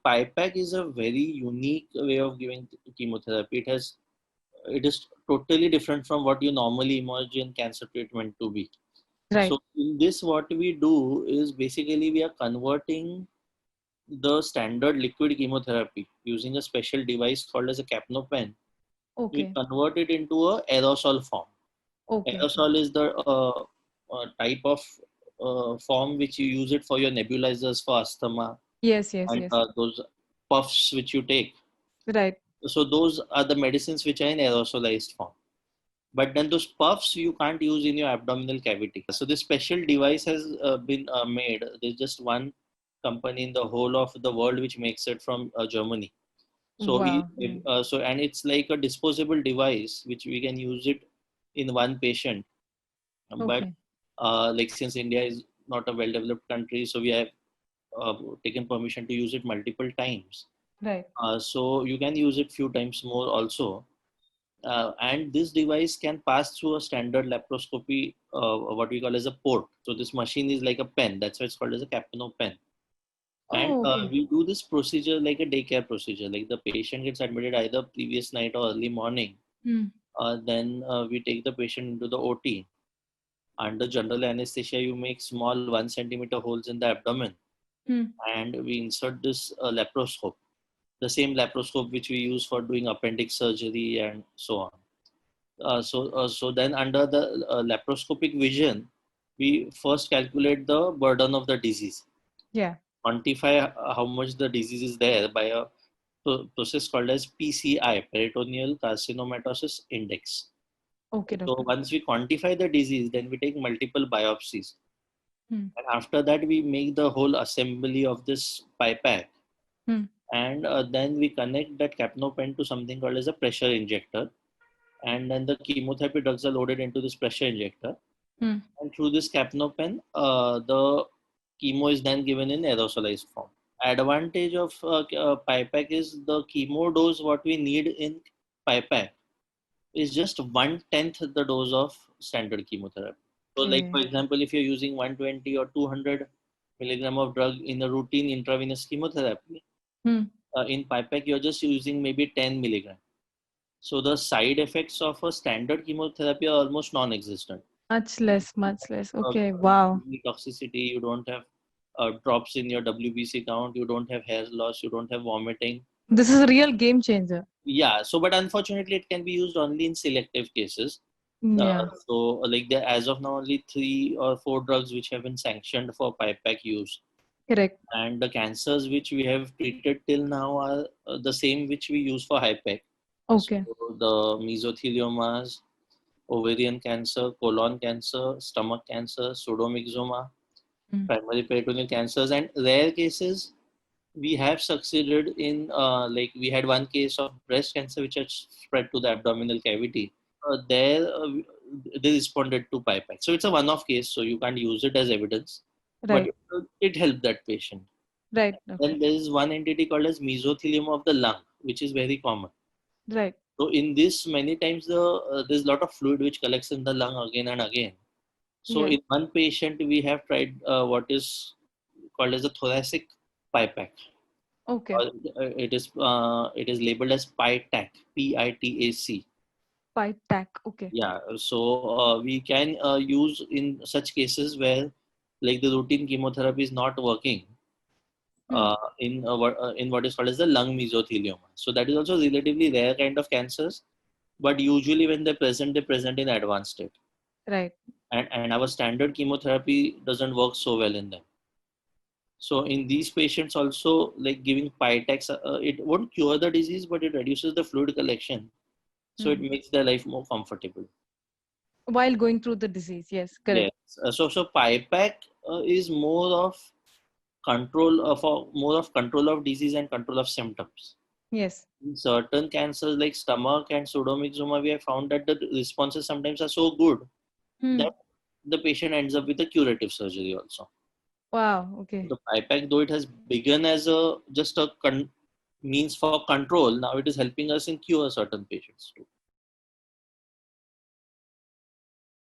PIPAC is a very unique way of giving chemotherapy. It is totally different from what you normally imagine cancer treatment to be. Right. So in this, what we do is basically we are converting the standard liquid chemotherapy using a special device called as a capnopen. We Okay. convert it into a aerosol form. Okay. Aerosol is the type of form which you use it for your nebulizers for asthma Yes, yes, and yes. those puffs which you take. Right. So those are the medicines which are in aerosolized form. But then those puffs you can't use in your abdominal cavity. So this special device has been made. There's just one company in the whole of the world which makes it from Germany. So Wow. Mm. and it's like a disposable device which we can use it in one patient. But Okay. like since India is not a well-developed country, so we have taken permission to use it multiple times. Right. So you can use it few times more also. And this device can pass through a standard laparoscopy, what we call as a port. So this machine is like a pen. That's why it's called as a Capno pen. And Oh, okay. we do this procedure like a daycare procedure. Like the patient gets admitted either previous night or early morning. Mm. Then we take the patient into the OT. Under general anesthesia, you make small 1 centimeter holes in the abdomen, Mm. and we insert this laparoscope, the same laparoscope which we use for doing appendix surgery and so on. So then under the laparoscopic vision, we first calculate the burden of the disease, Yeah. quantify how much the disease is there by a process called as PCI, peritoneal carcinomatosis index. Okay, So doctor. once we quantify the disease, then we take multiple biopsies. Mm. And after that, we make the whole assembly of this PIPAC. Mm. And then we connect that capnopen to something called as a pressure injector. And then the chemotherapy drugs are loaded into this pressure injector. Mm. And through this capnopen, the chemo is then given in aerosolized form. Advantage of PIPAC is the chemo dose what we need in PIPAC is just 1/10 the dose of standard chemotherapy. So, like Okay. for example, if you're using 120 or 200 milligram of drug in a routine intravenous chemotherapy, Mm. in PIPAC you're just using maybe 10 milligram. So the side effects of a standard chemotherapy are almost non-existent. Much less, much less. Uh, Okay. Wow. Toxicity, you don't have drops in your WBC count, you don't have hair loss, you don't have vomiting. This is a real game changer. Yeah, so but unfortunately, it can be used only in selective cases. Yeah. Like there, as of now, only 3 or 4 drugs which have been sanctioned for PIPAC use, Correct. and the cancers which we have treated till now are the same which we use for HIPEC. So Okay. the mesotheliomas, ovarian cancer, colon cancer, stomach cancer, pseudomyxoma, Mm. primary peritoneal cancers, and rare cases we have succeeded in. Like we had one case of breast cancer which had spread to the abdominal cavity. There they responded to PIPAC. So it's a one-off case, so you can't use it as evidence, but Right. it helped that patient. Right, doctor. Then there is one entity called as mesothelioma of the lung, which is very common. Right. So in this, many times there's a lot of fluid which collects in the lung again and again. So Yeah. in one patient, we have tried what is called as a thoracic PIPAC. Okay. It is labeled as PITAC, PITAC. Fight tack. Okay. Yeah, so we can use in such cases where like the routine chemotherapy is not working Hmm. in what is called as the lung mesothelioma. So that is also relatively rare kind of cancers, but usually when they present in advanced state, Right. and our standard chemotherapy doesn't work so well in them. So in these patients also, like giving Pitax, it won't cure the disease, but it reduces the fluid collection, so it Hmm. makes their life more comfortable. While going through the disease. Yes. Yes. Correct. So PIPAC is more of more of control of disease and control of symptoms. Yes. In certain cancers like stomach and pseudomyxoma, we have found that the responses sometimes are so good Hmm. that the patient ends up with a curative surgery also. Wow. Okay. The PIPAC, though it has begun as a just a means for control, now it is helping us in cure certain patients too.